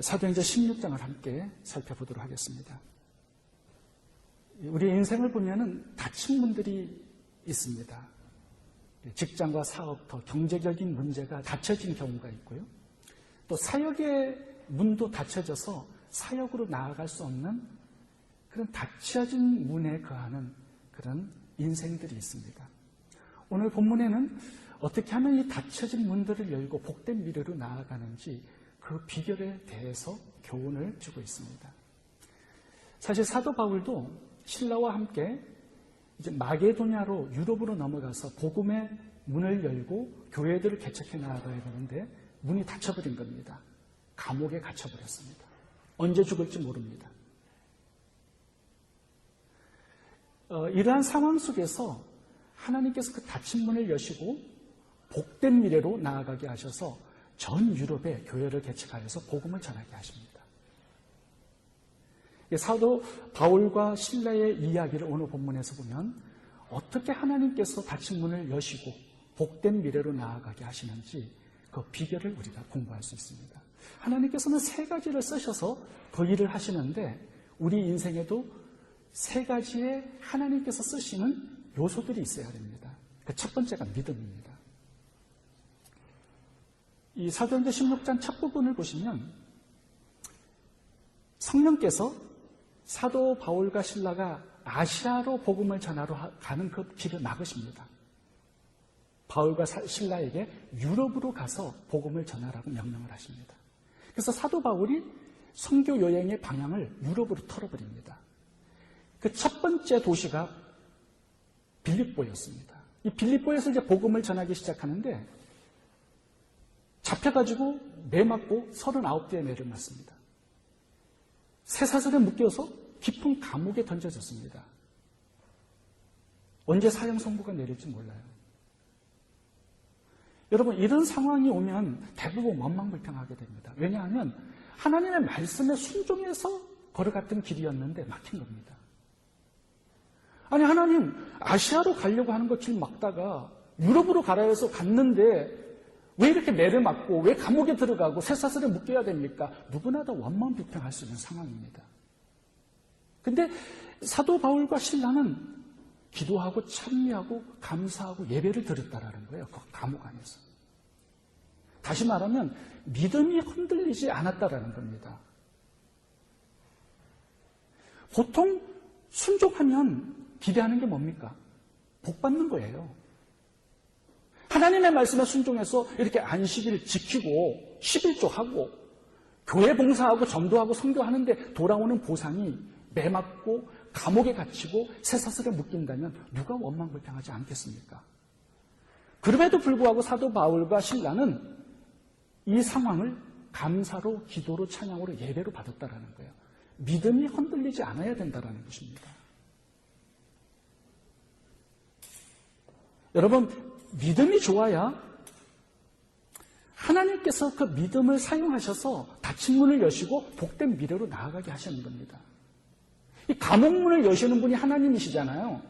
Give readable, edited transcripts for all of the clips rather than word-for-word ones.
사도행전 16장을 함께 살펴보도록 하겠습니다. 우리 인생을 보면은 닫힌 문들이 있습니다. 직장과 사업터, 경제적인 문제가 닫혀진 경우가 있고요. 또 사역의 문도 닫혀져서 사역으로 나아갈 수 없는 그런 닫혀진 문에 거하는 그런 인생들이 있습니다. 오늘 본문에는 어떻게 하면 이 닫혀진 문들을 열고 복된 미래로 나아가는지 그 비결에 대해서 교훈을 주고 있습니다. 사실 사도 바울도 신라와 함께 이제 마게도냐로 유럽으로 넘어가서 복음의 문을 열고 교회들을 개척해 나아가야 되는데 문이 닫혀버린 겁니다. 감옥에 갇혀버렸습니다. 언제 죽을지 모릅니다. 이러한 상황 속에서 하나님께서 그 닫힌 문을 여시고 복된 미래로 나아가게 하셔서 전 유럽에 교회를 개척하여서 복음을 전하게 하십니다. 사도 바울과 신라의 이야기를 오늘 본문에서 보면 어떻게 하나님께서 닫힌 문을 여시고 복된 미래로 나아가게 하시는지 그 비결을 우리가 공부할 수 있습니다. 하나님께서는 세 가지를 쓰셔서 그 일을 하시는데 우리 인생에도 세 가지의 하나님께서 쓰시는 요소들이 있어야 됩니다. 그 첫 번째가 믿음입니다. 이 사도행전 16장 첫 부분을 보시면 성령께서 사도 바울과 신라가 아시아로 복음을 전하러 가는 그 길을 막으십니다. 바울과 신라에게 유럽으로 가서 복음을 전하라고 명령을 하십니다. 그래서 사도 바울이 선교 여행의 방향을 유럽으로 털어버립니다. 그 첫 번째 도시가 빌립보였습니다. 이 빌립보에서 이제 복음을 전하기 시작하는데 잡혀가지고 매 맞고 39대의 매를 맞습니다. 쇠사슬에 묶여서 깊은 감옥에 던져졌습니다. 언제 사형 선고가 내릴지 몰라요. 여러분, 이런 상황이 오면 대부분 원망불평하게 됩니다. 왜냐하면 하나님의 말씀에 순종해서 걸어갔던 길이었는데 막힌 겁니다. 아니, 하나님 아시아로 가려고 하는 거 길 막다가 유럽으로 가라 해서 갔는데 왜 이렇게 매를 맞고 왜 감옥에 들어가고 쇠사슬에 묶여야 됩니까? 누구나 다 원망불평할 수 있는 상황입니다. 근데 사도 바울과 신라는 기도하고 찬미하고 감사하고 예배를 드렸다라는 거예요. 그 감옥 안에서. 다시 말하면 믿음이 흔들리지 않았다라는 겁니다. 보통 순종하면 기대하는 게 뭡니까? 복 받는 거예요. 하나님의 말씀에 순종해서 이렇게 안식일 지키고 11조 하고 교회 봉사하고 전도하고 선교하는데 돌아오는 보상이 매 맞고 감옥에 갇히고 쇠사슬에 묶인다면 누가 원망불평하지 않겠습니까? 그럼에도 불구하고 사도 바울과 신라는 이 상황을 감사로 기도로 찬양으로 예배로 받았다라는 거예요. 믿음이 흔들리지 않아야 된다라는 것입니다. 여러분, 믿음이 좋아야 하나님께서 그 믿음을 사용하셔서 닫힌 문을 여시고 복된 미래로 나아가게 하시는 겁니다. 이 감옥문을 여시는 분이 하나님이시잖아요.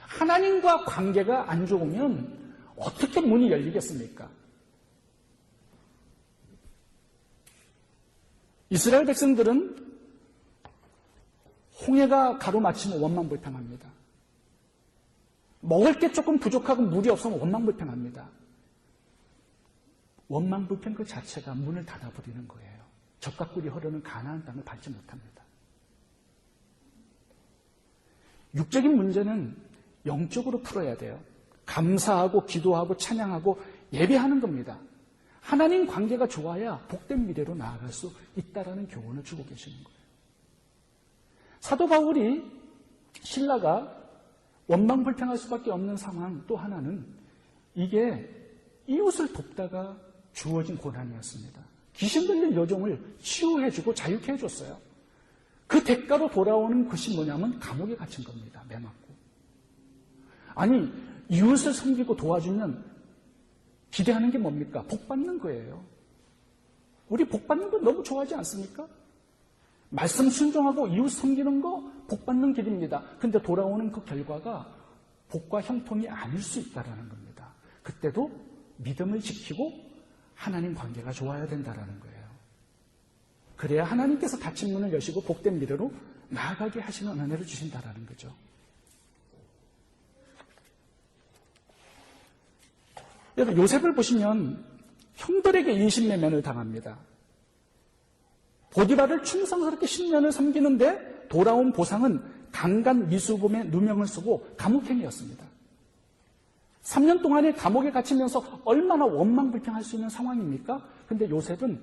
하나님과 관계가 안 좋으면 어떻게 문이 열리겠습니까? 이스라엘 백성들은 홍해가 가로막히면 원망불평합니다. 먹을 게 조금 부족하고 물이 없으면 원망불평합니다. 원망불평 그 자체가 문을 닫아버리는 거예요. 젖과 꿀이 흐르는 가나안 땅을 밟지 못합니다. 육적인 문제는 영적으로 풀어야 돼요. 감사하고 기도하고 찬양하고 예배하는 겁니다. 하나님 관계가 좋아야 복된 미래로 나아갈 수 있다라는 교훈을 주고 계시는 거예요. 사도 바울이 신라가 원망불평할 수밖에 없는 상황 또 하나는 이게 이웃을 돕다가 주어진 고난이었습니다. 귀신 들린 여종을 치유해주고 자유케 해줬어요. 그 대가로 돌아오는 것이 뭐냐면 감옥에 갇힌 겁니다. 매 맞고. 아니, 이웃을 섬기고 도와주면 기대하는 게 뭡니까? 복 받는 거예요. 우리 복 받는 거 너무 좋아하지 않습니까? 말씀 순종하고 이웃 섬기는 거 복 받는 길입니다. 근데 돌아오는 그 결과가 복과 형통이 아닐 수 있다는 겁니다. 그때도 믿음을 지키고 하나님 관계가 좋아야 된다는 거예요. 그래야 하나님께서 닫힌 문을 여시고 복된 미래로 나아가게 하시는 은혜를 주신다라는 거죠. 여러분, 요셉을 보시면 형들에게 인신매매를 당합니다. 보디발을 충성스럽게 10년을 섬기는데 돌아온 보상은 강간 미수범의 누명을 쓰고 감옥행이었습니다. 3년 동안에 감옥에 갇히면서 얼마나 원망불평할 수 있는 상황입니까? 근데 요셉은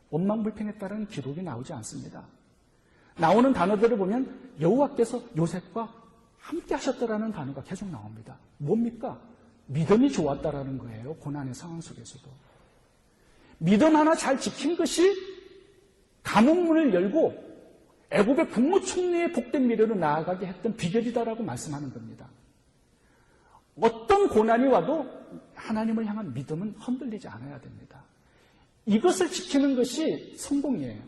원망불평했다는 기록이 나오지 않습니다. 나오는 단어들을 보면 여호와께서 요셉과 함께 하셨다라는 단어가 계속 나옵니다. 뭡니까? 믿음이 좋았다라는 거예요. 고난의 상황 속에서도. 믿음 하나 잘 지킨 것이 감옥문을 열고 애굽의 국무총리의 복된 미래로 나아가게 했던 비결이다라고 말씀하는 겁니다. 어떤 고난이 와도 하나님을 향한 믿음은 흔들리지 않아야 됩니다. 이것을 지키는 것이 성공이에요.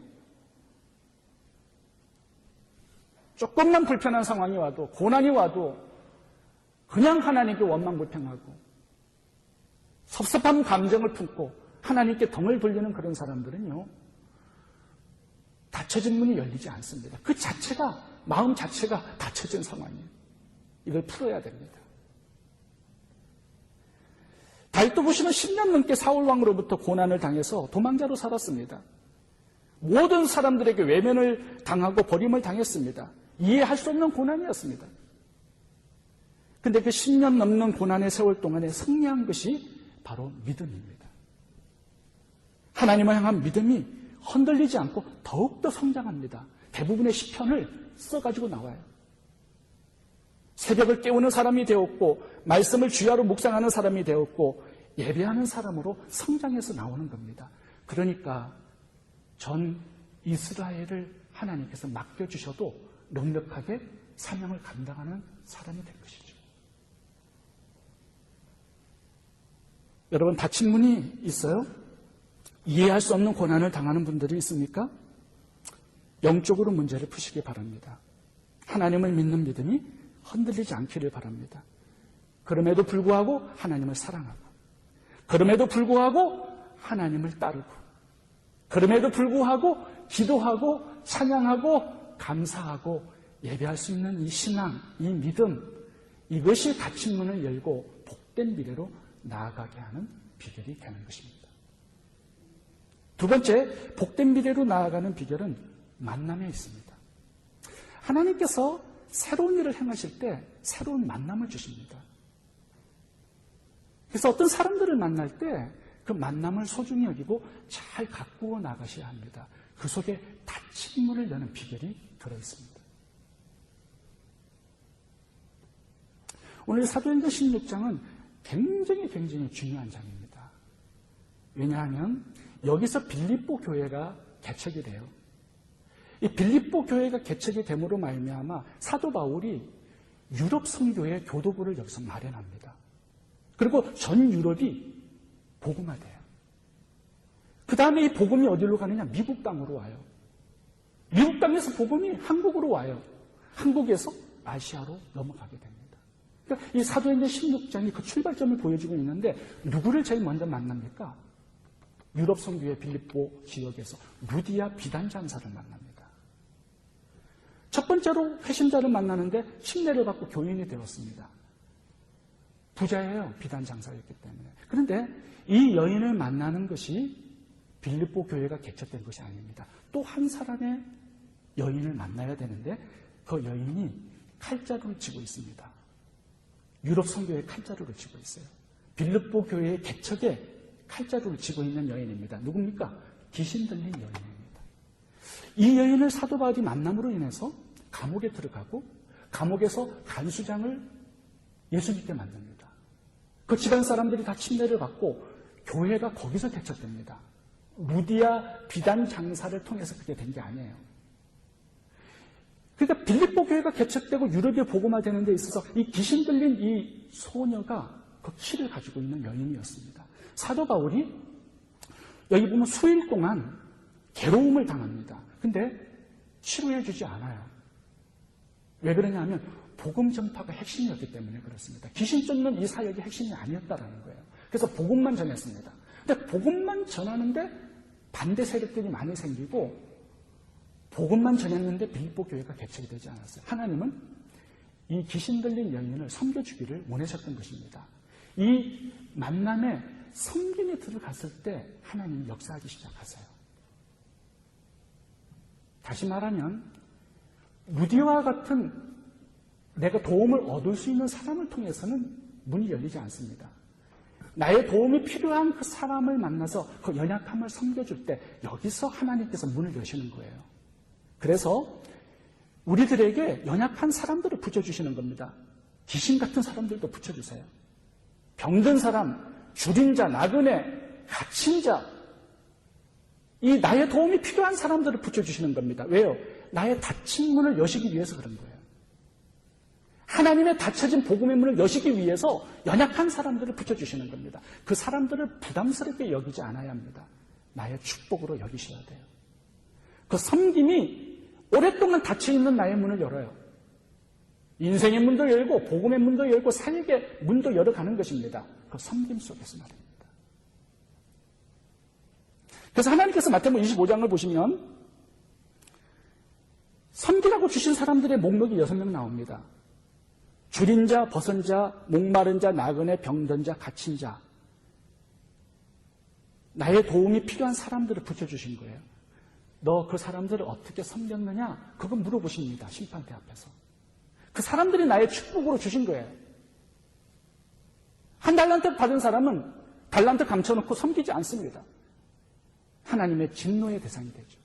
조금만 불편한 상황이 와도, 고난이 와도 그냥 하나님께 원망불평하고 섭섭한 감정을 품고 하나님께 덩을 돌리는 그런 사람들은요, 닫혀진 문이 열리지 않습니다. 그 자체가, 마음 자체가 닫혀진 상황이에요. 이걸 풀어야 됩니다. 다윗도 보시면 10년 넘게 사울왕으로부터 고난을 당해서 도망자로 살았습니다. 모든 사람들에게 외면을 당하고 버림을 당했습니다. 이해할 수 없는 고난이었습니다. 근데 그 10년 넘는 고난의 세월 동안에 승리한 것이 바로 믿음입니다. 하나님을 향한 믿음이 흔들리지 않고 더욱더 성장합니다. 대부분의 시편을 써가지고 나와요. 새벽을 깨우는 사람이 되었고 말씀을 주야로 묵상하는 사람이 되었고 예배하는 사람으로 성장해서 나오는 겁니다. 그러니까 전 이스라엘을 하나님께서 맡겨주셔도 넉넉하게 사명을 감당하는 사람이 된 것이죠. 여러분, 닫힌 문이 있어요? 이해할 수 없는 고난을 당하는 분들이 있습니까? 영적으로 문제를 푸시기 바랍니다. 하나님을 믿는 믿음이 흔들리지 않기를 바랍니다. 그럼에도 불구하고 하나님을 사랑하고, 그럼에도 불구하고 하나님을 따르고, 그럼에도 불구하고 기도하고 찬양하고 감사하고 예배할 수 있는 이 신앙, 이 믿음, 이것이 닫힌 문을 열고 복된 미래로 나아가게 하는 비결이 되는 것입니다. 두 번째, 복된 미래로 나아가는 비결은 만남에 있습니다. 하나님께서 새로운 일을 행하실 때 새로운 만남을 주십니다. 그래서 어떤 사람들을 만날 때 그 만남을 소중히 여기고 잘 가꾸어 나가셔야 합니다. 그 속에 닫힌 문을 여는 비결이 들어있습니다. 오늘 사도행전 16장은 굉장히 중요한 장입니다. 왜냐하면 여기서 빌립보 교회가 개척이 돼요. 이 빌립보 교회가 개척이 됨으로 말미암아 사도 바울이 유럽 선교회 교도부를 여기서 마련합니다. 그리고 전 유럽이 복음화돼요. 그 다음에 이 복음이 어디로 가느냐? 미국 땅으로 와요. 미국 땅에서 복음이 한국으로 와요. 한국에서 아시아로 넘어가게 됩니다. 그러니까 이 사도행전 16장이 그 출발점을 보여주고 있는데 누구를 제일 먼저 만납니까? 유럽 선교회 빌립보 지역에서 루디아 비단 장사를 만납니다. 첫 번째로 회심자를 만나는데 침례를 받고 교인이 되었습니다. 부자예요. 비단 장사였기 때문에. 그런데 이 여인을 만나는 것이 빌립보 교회가 개척된 것이 아닙니다. 또 한 사람의 여인을 만나야 되는데 그 여인이 칼자루를 쥐고 있습니다. 유럽 선교회 칼자루를 쥐고 있어요. 빌립보 교회의 개척에 칼자루를 쥐고 있는 여인입니다. 누굽니까? 귀신 들린 여인입니다. 이 여인을 사도 바울이 만남으로 인해서 감옥에 들어가고 감옥에서 간수장을 예수님께 만납니다. 그 집안 사람들이 다 침례를 받고 교회가 거기서 개척됩니다. 루디아 비단 장사를 통해서 그게 된 게 아니에요. 그러니까 빌립보 교회가 개척되고 유럽에 복음화되는 데 있어서 이 귀신 들린 이 소녀가 그 키를 가지고 있는 여인이었습니다. 사도 바울이 여기 보면 수일 동안 괴로움을 당합니다. 근데 치료해 주지 않아요. 왜 그러냐면 복음 전파가 핵심이었기 때문에 그렇습니다. 귀신 쫓는 이 사역이 핵심이 아니었다라는 거예요. 그래서 복음만 전했습니다. 근데 복음만 전하는데 반대 세력들이 많이 생기고 복음만 전했는데 빌립보 교회가 개척이 되지 않았어요. 하나님은 이 귀신 들린 여인을 섬겨주기를 원하셨던 것입니다. 이 만남에 섬김이 들어갔을 때 하나님이 역사하기 시작하세요. 다시 말하면 루디와 같은 내가 도움을 얻을 수 있는 사람을 통해서는 문이 열리지 않습니다. 나의 도움이 필요한 그 사람을 만나서 그 연약함을 섬겨줄 때 여기서 하나님께서 문을 여시는 거예요. 그래서 우리들에게 연약한 사람들을 붙여주시는 겁니다. 귀신 같은 사람들도 붙여주세요. 병든 사람, 줄인 자, 나그네, 갇힌 자, 이 나의 도움이 필요한 사람들을 붙여주시는 겁니다. 왜요? 나의 닫힌 문을 여시기 위해서 그런 거예요. 하나님의 닫혀진 복음의 문을 여시기 위해서 연약한 사람들을 붙여주시는 겁니다. 그 사람들을 부담스럽게 여기지 않아야 합니다. 나의 축복으로 여기셔야 돼요. 그 섬김이 오랫동안 닫혀있는 나의 문을 열어요. 인생의 문도 열고 복음의 문도 열고 사역의 문도 열어가는 것입니다. 그 섬김 속에서 말입니다. 그래서 하나님께서 마태복음 25장을 보시면 섬기라고 주신 사람들의 목록이 6명 나옵니다. 줄인 자, 벗은 자, 목마른 자, 나그네, 병든 자, 갇힌 자. 나의 도움이 필요한 사람들을 붙여주신 거예요. 너 그 사람들을 어떻게 섬겼느냐? 그거 물어보십니다. 심판대 앞에서. 그 사람들이 나의 축복으로 주신 거예요. 한 달란트 받은 사람은 달란트 감춰놓고 섬기지 않습니다. 하나님의 진노의 대상이 되죠.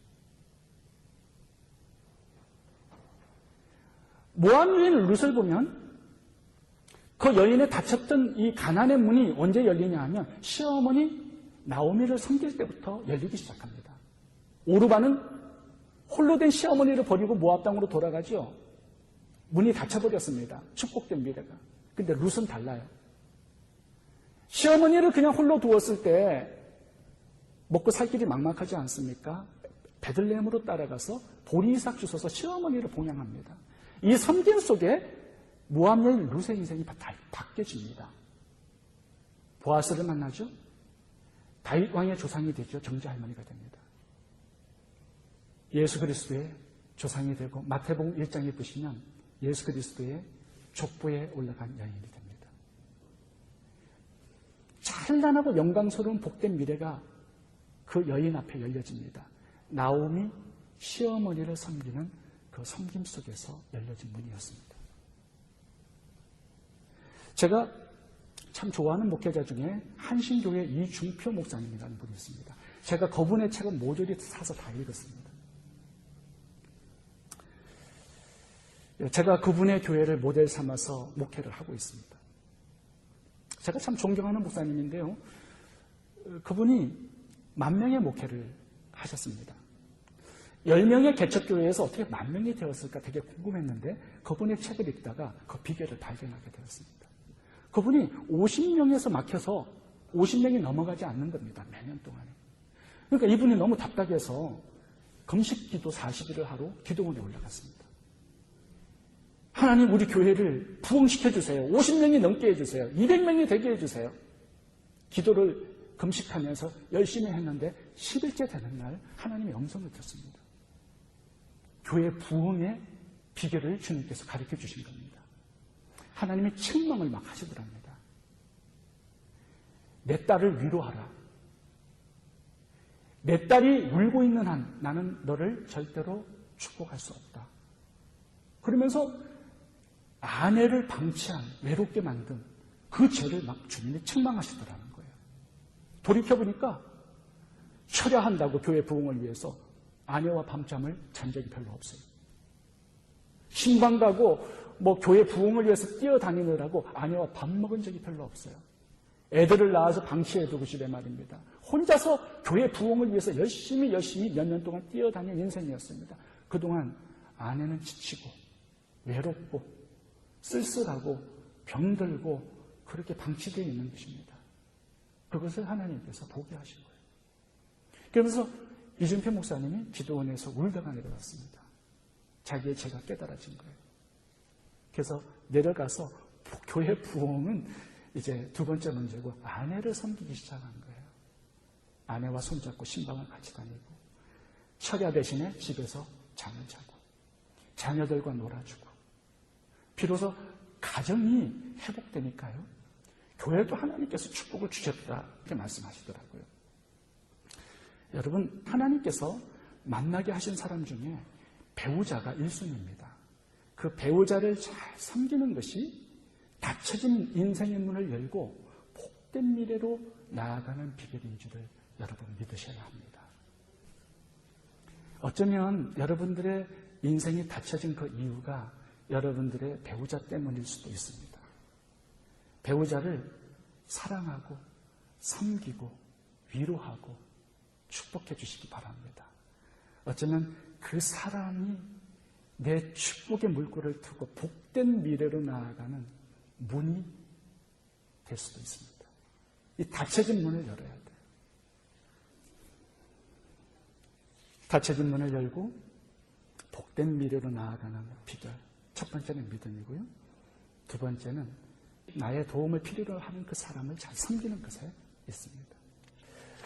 모압 여인 룻을 보면 그 여인의 닫혔던 이 가난의 문이 언제 열리냐 하면 시어머니 나오미를 섬길 때부터 열리기 시작합니다. 오르바는 홀로 된 시어머니를 버리고 모압 땅으로 돌아가죠. 문이 닫혀버렸습니다. 축복된 미래가. 근데 룻은 달라요. 시어머니를 그냥 홀로 두었을 때 먹고 살 길이 막막하지 않습니까? 베들레헴으로 따라가서 보리이삭 주워서 시어머니를 봉양합니다. 이 섬김 속에 모압 여인 룻의 인생이 바뀌어집니다. 보아스를 만나죠. 다윗 왕의 조상이 되죠. 정제 할머니가 됩니다. 예수 그리스도의 조상이 되고 마태복음 1장에 보시면 예수 그리스도의 족보에 올라간 여인이 됩니다. 찬란하고 영광스러운 복된 미래가 그 여인 앞에 열려집니다. 나오미 시어머니를 섬기는 그 섬김 속에서 열려진 문이었습니다. 제가 참 좋아하는 목회자 중에 한신교회 이중표 목사님이라는 분이 있습니다. 제가 그분의 책을 모조리 사서 다 읽었습니다. 제가 그분의 교회를 모델 삼아서 목회를 하고 있습니다. 제가 참 존경하는 목사님인데요. 그분이 10,000명의 목회를 하셨습니다. 10명의 개척교회에서 어떻게 10,000명이 되었을까 되게 궁금했는데 그분의 책을 읽다가 그 비결을 발견하게 되었습니다. 그분이 50명에서 막혀서 50명이 넘어가지 않는 겁니다. 매년 동안에. 그러니까 이분이 너무 답답해서 금식기도 40일을 하루 기도원에 올라갔습니다. 하나님 우리 교회를 부흥시켜주세요. 50명이 넘게 해주세요. 200명이 되게 해주세요. 기도를 금식하면서 열심히 했는데 10일째 되는 날 하나님의 음성을 듣습니다. 교회 부흥의 비결을 주님께서 가르쳐 주신 겁니다. 하나님이 책망을 막 하시더랍니다. 내 딸을 위로하라. 내 딸이 울고 있는 한 나는 너를 절대로 축복할 수 없다. 그러면서 아내를 방치한 외롭게 만든 그 죄를 막 주님이 책망하시더라는 거예요. 돌이켜보니까 철야한다고 교회 부흥을 위해서 아내와 밤잠을 잔 적이 별로 없어요. 신방 가고 교회 부흥을 위해서 뛰어다니느라고 아내와 밥 먹은 적이 별로 없어요. 애들을 낳아서 방치해두고 집에 말입니다. 혼자서 교회 부흥을 위해서 열심히 몇 년 동안 뛰어다닌 인생이었습니다. 그동안 아내는 지치고 외롭고 쓸쓸하고 병들고 그렇게 방치되어 있는 것입니다. 그것을 하나님께서 보게 하신 거예요. 그러면서 이준표 목사님이 기도원에서 울다가 내려갔습니다. 자기의 죄가 깨달아진 거예요. 그래서 내려가서 교회 부흥은 이제 두 번째 문제고 아내를 섬기기 시작한 거예요. 아내와 손잡고 신방을 같이 다니고 철야 대신에 집에서 잠을 자고 자녀들과 놀아주고 비로소 가정이 회복되니까요. 교회도 하나님께서 축복을 주셨다 이렇게 말씀하시더라고요. 여러분, 하나님께서 만나게 하신 사람 중에 배우자가 1순위입니다. 그 배우자를 잘 섬기는 것이 닫혀진 인생의 문을 열고 복된 미래로 나아가는 비결인 줄을 여러분 믿으셔야 합니다. 어쩌면 여러분들의 인생이 닫혀진 그 이유가 여러분들의 배우자 때문일 수도 있습니다. 배우자를 사랑하고 섬기고 위로하고 축복해 주시기 바랍니다. 어쩌면 그 사람이 내 축복의 물꼬를 트고 복된 미래로 나아가는 문이 될 수도 있습니다. 이 닫혀진 문을 열어야 돼요. 닫혀진 문을 열고 복된 미래로 나아가는 비결. 첫 번째는 믿음이고요. 두 번째는 나의 도움을 필요로 하는 그 사람을 잘 섬기는 것에 있습니다.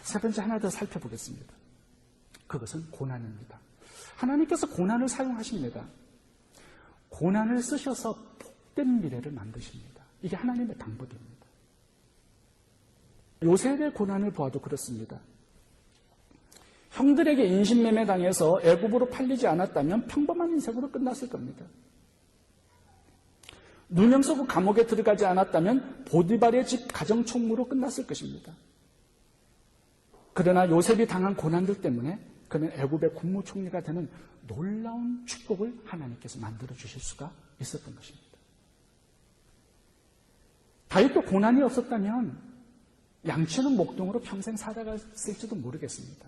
세 번째 하나 더 살펴보겠습니다. 그것은 고난입니다. 하나님께서 고난을 사용하십니다. 고난을 쓰셔서 복된 미래를 만드십니다. 이게 하나님의 방법입니다. 요셉의 고난을 보아도 그렇습니다. 형들에게 인신매매 당해서 애굽으로 팔리지 않았다면 평범한 인생으로 끝났을 겁니다. 누명 쓰고 감옥에 들어가지 않았다면 보디발의 집 가정총무로 끝났을 것입니다. 그러나 요셉이 당한 고난들 때문에 그는 애굽의 국무총리가 되는 놀라운 축복을 하나님께서 만들어 주실 수가 있었던 것입니다. 다윗도 고난이 없었다면 양치는 목동으로 평생 살아갔을지도 모르겠습니다.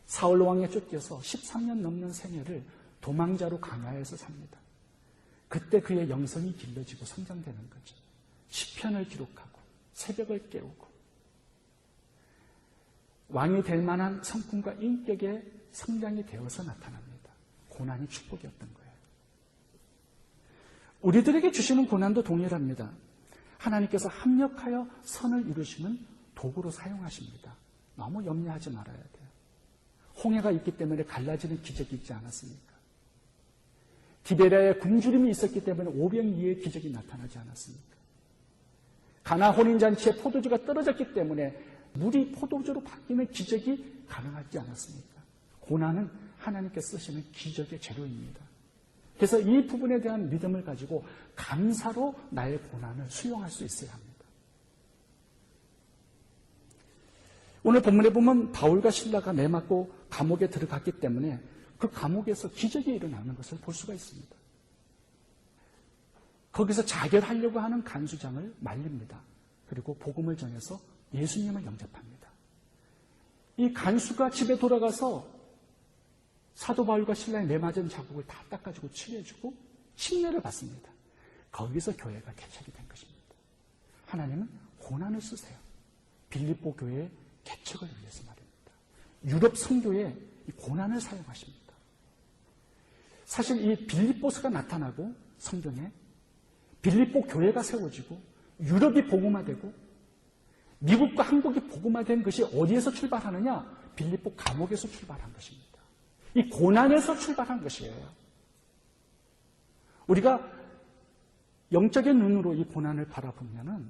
사울 왕에 쫓겨서 13년 넘는 생애를 도망자로 광야에서 삽니다. 그때 그의 영성이 길러지고 성장되는 거죠. 시편을 기록하고 새벽을 깨우고 왕이 될 만한 성품과 인격의 성장이 되어서 나타납니다. 고난이 축복이었던 거예요. 우리들에게 주시는 고난도 동일합니다. 하나님께서 합력하여 선을 이루시는 도구로 사용하십니다. 너무 염려하지 말아야 돼요. 홍해가 있기 때문에 갈라지는 기적이 있지 않았습니까? 디베랴에 굶주림이 있었기 때문에 오병이의 기적이 나타나지 않았습니까? 가나 혼인잔치에 포도주가 떨어졌기 때문에 물이 포도주로 바뀌는 기적이 가능하지 않았습니까? 고난은 하나님께 쓰시는 기적의 재료입니다. 그래서 이 부분에 대한 믿음을 가지고 감사로 나의 고난을 수용할 수 있어야 합니다. 오늘 본문에 보면 바울과 실라가 매맞고 감옥에 들어갔기 때문에 그 감옥에서 기적이 일어나는 것을 볼 수가 있습니다. 거기서 자결하려고 하는 간수장을 말립니다. 그리고 복음을 전해서 예수님을 영접합니다. 이 간수가 집에 돌아가서 사도 바울과 신라의 매맞은 자국을 다 닦아주고 칠해주고 침례를 받습니다. 거기서 교회가 개척이 된 것입니다. 하나님은 고난을 쓰세요. 빌립보 교회의 개척을 위해서 말입니다. 유럽 선교에 이 고난을 사용하십니다. 사실 이 빌립보서가 나타나고 성경에 빌립보 교회가 세워지고 유럽이 복음화되고 미국과 한국이 복음화된 것이 어디에서 출발하느냐? 빌립보 감옥에서 출발한 것입니다. 이 고난에서 출발한 것이에요. 우리가 영적인 눈으로 이 고난을 바라보면은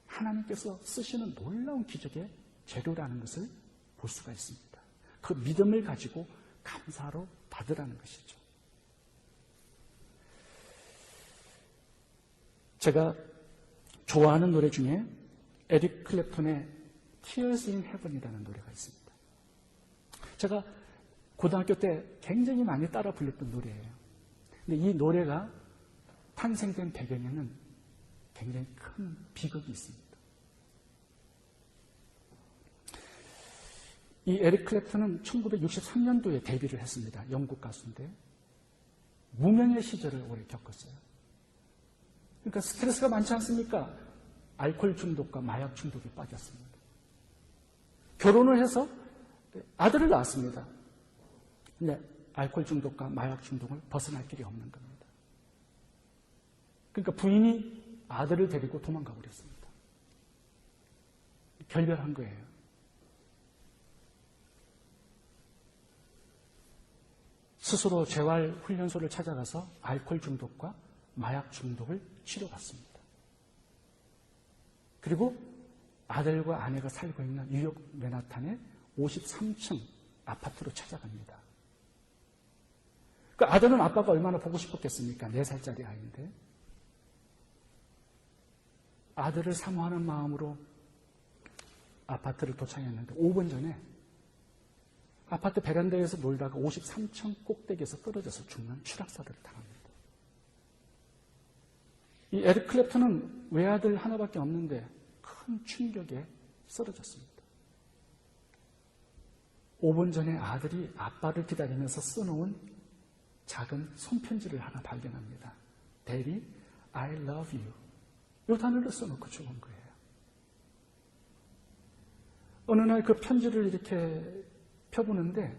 하나님께서 쓰시는 놀라운 기적의 재료라는 것을 볼 수가 있습니다. 그 믿음을 가지고 감사로 받으라는 것이죠. 제가 좋아하는 노래 중에 에릭 클랩톤의 Tears in Heaven이라는 노래가 있습니다. 제가 고등학교 때 굉장히 많이 따라 불렀던 노래예요. 근데 이 노래가 탄생된 배경에는 굉장히 큰 비극이 있습니다. 이 에릭 클랩턴은 1963년도에 데뷔를 했습니다. 영국 가수인데 무명의 시절을 오래 겪었어요. 그러니까 스트레스가 많지 않습니까? 알코올 중독과 마약 중독에 빠졌습니다. 결혼을 해서 아들을 낳았습니다. 근데 알코올 중독과 마약 중독을 벗어날 길이 없는 겁니다. 그러니까 부인이 아들을 데리고 도망가 버렸습니다. 결별한 거예요. 스스로 재활훈련소를 찾아가서 알코올 중독과 마약 중독을 치료받습니다. 그리고 아들과 아내가 살고 있는 뉴욕 맨하탄의 53층 아파트로 찾아갑니다. 그 아들은 아빠가 얼마나 보고 싶었겠습니까? 4살짜리 아이인데. 아들을 사모하는 마음으로 아파트를 도착했는데 5분 전에 아파트 베란다에서 놀다가 53층 꼭대기에서 떨어져서 죽는 추락사를 당합니다. 이 에릭 클랩턴은 외아들 하나밖에 없는데 큰 충격에 쓰러졌습니다. 5분 전에 아들이 아빠를 기다리면서 써놓은 작은 손편지를 하나 발견합니다. Daddy, I love you. 이 단어를 써놓고 죽은 거예요. 어느 날 그 편지를 이렇게 펴보는데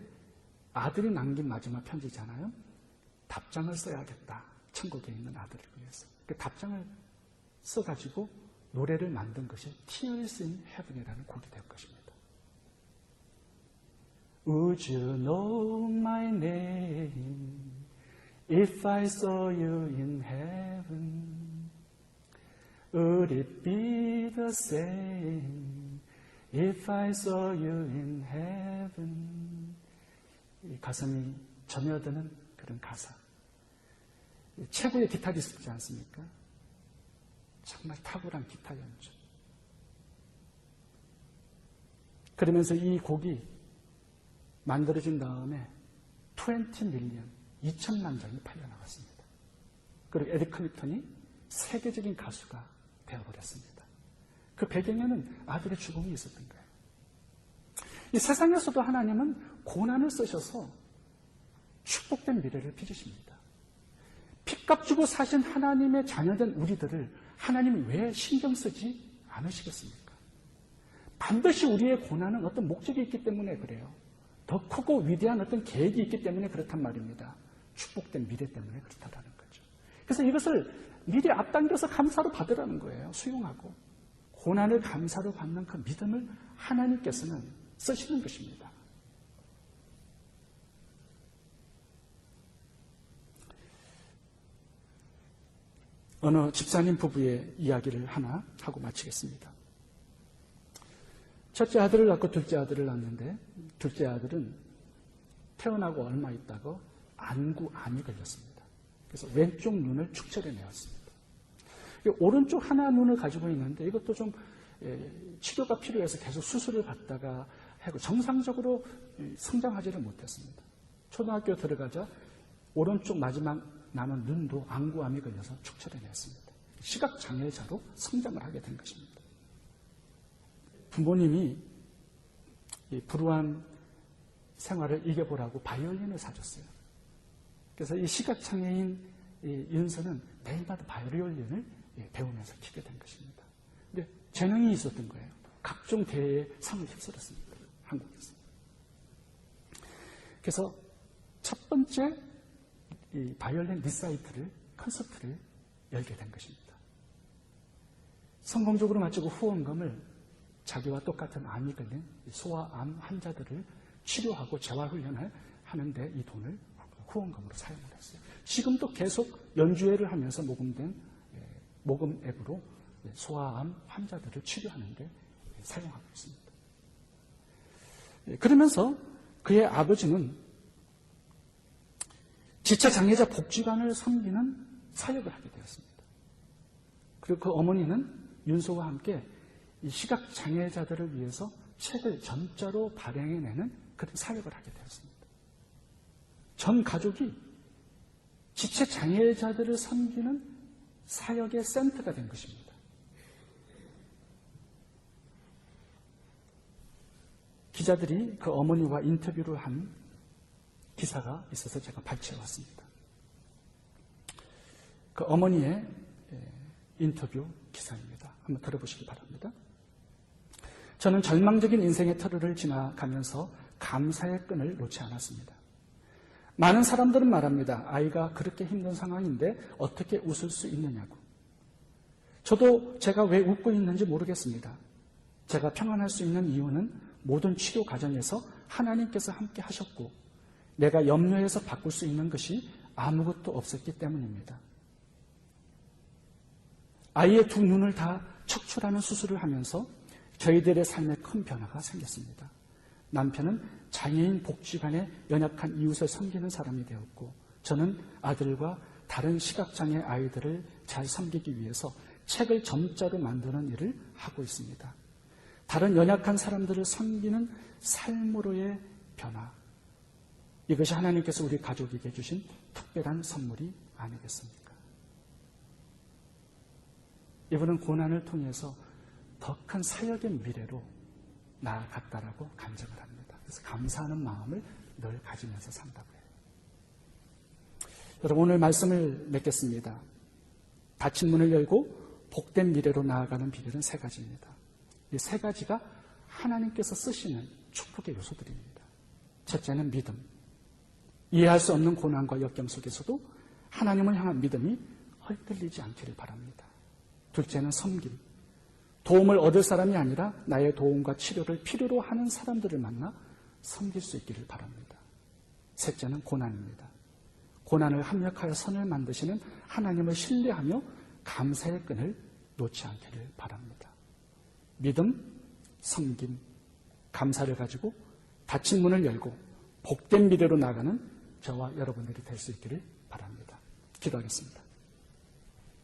아들이 남긴 마지막 편지잖아요. 답장을 써야겠다. 천국에 있는 아들을 위해서. 그 답장을 써가지고 노래를 만든 것이 Tears in Heaven이라는 곡이 될 것입니다. Would you know my name if I saw you in heaven? Would it be the same if I saw you in heaven? 이 가슴이 점여드는 그런 가사. 최고의 기타리스트지 않습니까? 정말 탁월한 기타 연주. 그러면서 이 곡이 만들어진 다음에 20 밀리언, 2천만 장이 팔려나갔습니다. 그리고 에릭 클립턴이 세계적인 가수가 되어버렸습니다. 그 배경에는 아들의 죽음이 있었던 거예요. 이 세상에서도 하나님은 고난을 쓰셔서 축복된 미래를 빚으십니다. 핏값 주고 사신 하나님의 자녀된 우리들을 하나님이 왜 신경 쓰지 않으시겠습니까? 반드시 우리의 고난은 어떤 목적이 있기 때문에 그래요. 더 크고 위대한 어떤 계획이 있기 때문에 그렇단 말입니다. 축복된 미래 때문에 그렇다라는 거죠. 그래서 이것을 미리 앞당겨서 감사로 받으라는 거예요. 수용하고. 고난을 감사로 받는 그 믿음을 하나님께서는 쓰시는 것입니다. 어느 집사님 부부의 이야기를 하나 하고 마치겠습니다. 첫째 아들을 낳고 둘째 아들을 낳았는데 둘째 아들은 태어나고 얼마 있다가 안구암이 걸렸습니다. 그래서 왼쪽 눈을 축출해내었습니다. 오른쪽 하나 눈을 가지고 있는데 이것도 좀 치료가 필요해서 계속 수술을 받다가 하고 정상적으로 성장하지를 못했습니다. 초등학교 들어가자 오른쪽 마지막 남은 눈도 안구암이 걸려서 축출해냈습니다. 시각장애자로 성장을 하게 된 것입니다. 부모님이 이 불우한 생활을 이겨보라고 바이올린을 사줬어요. 그래서 이 시각장애인 윤서는 매일마다 바이올린을 배우면서 키게 된 것입니다. 근데 재능이 있었던 거예요. 각종 대회에 상을 휩쓸었습니다. 한국에서. 그래서 첫 번째 이 바이올린 리사이트를, 콘서트를 열게 된 것입니다. 성공적으로 마치고 후원금을 자기와 똑같은 암이 걸린 소아암 환자들을 치료하고 재활훈련을 하는데 이 돈을 후원금으로 사용을 했어요. 지금도 계속 연주회를 하면서 모금된 모금 앱으로 소아암 환자들을 치료하는데 사용하고 있습니다. 그러면서 그의 아버지는 지체장애자 복지관을 섬기는 사역을 하게 되었습니다. 그리고 그 어머니는 윤소와 함께 이 시각장애자들을 위해서 책을 전자로 발행해내는 그런 사역을 하게 되었습니다. 전 가족이 지체장애자들을 섬기는 사역의 센터가 된 것입니다. 기자들이 그 어머니와 인터뷰를 한 기사가 있어서 제가 발췌해 왔습니다. 그 어머니의 인터뷰 기사입니다. 한번 들어보시기 바랍니다. 저는 절망적인 인생의 터널을 지나가면서 감사의 끈을 놓지 않았습니다. 많은 사람들은 말합니다. 아이가 그렇게 힘든 상황인데 어떻게 웃을 수 있느냐고. 저도 제가 왜 웃고 있는지 모르겠습니다. 제가 평안할 수 있는 이유는 모든 치료 과정에서 하나님께서 함께 하셨고 내가 염려해서 바꿀 수 있는 것이 아무것도 없었기 때문입니다. 아이의 두 눈을 다 척출하는 수술을 하면서 저희들의 삶에 큰 변화가 생겼습니다. 남편은 장애인 복지관의 연약한 이웃을 섬기는 사람이 되었고, 저는 아들과 다른 시각장애 아이들을 잘 섬기기 위해서 책을 점자로 만드는 일을 하고 있습니다. 다른 연약한 사람들을 섬기는 삶으로의 변화, 이것이 하나님께서 우리 가족에게 주신 특별한 선물이 아니겠습니까? 이분은 고난을 통해서 더 큰 사역의 미래로 나아갔다라고 간증을 합니다. 그래서 감사하는 마음을 늘 가지면서 산다고 해요. 여러분, 오늘 말씀을 맺겠습니다. 닫힌 문을 열고 복된 미래로 나아가는 비결은 세 가지입니다. 이 세 가지가 하나님께서 쓰시는 축복의 요소들입니다. 첫째는 믿음. 이해할 수 없는 고난과 역경 속에서도 하나님을 향한 믿음이 헐들리지 않기를 바랍니다. 둘째는 섬김. 도움을 얻을 사람이 아니라 나의 도움과 치료를 필요로 하는 사람들을 만나 섬길 수 있기를 바랍니다. 셋째는 고난입니다. 고난을 합력하여 선을 만드시는 하나님을 신뢰하며 감사의 끈을 놓지 않기를 바랍니다. 믿음, 섬김, 감사를 가지고 닫힌 문을 열고 복된 미래로 나가는 저와 여러분들이 될 수 있기를 바랍니다. 기도하겠습니다.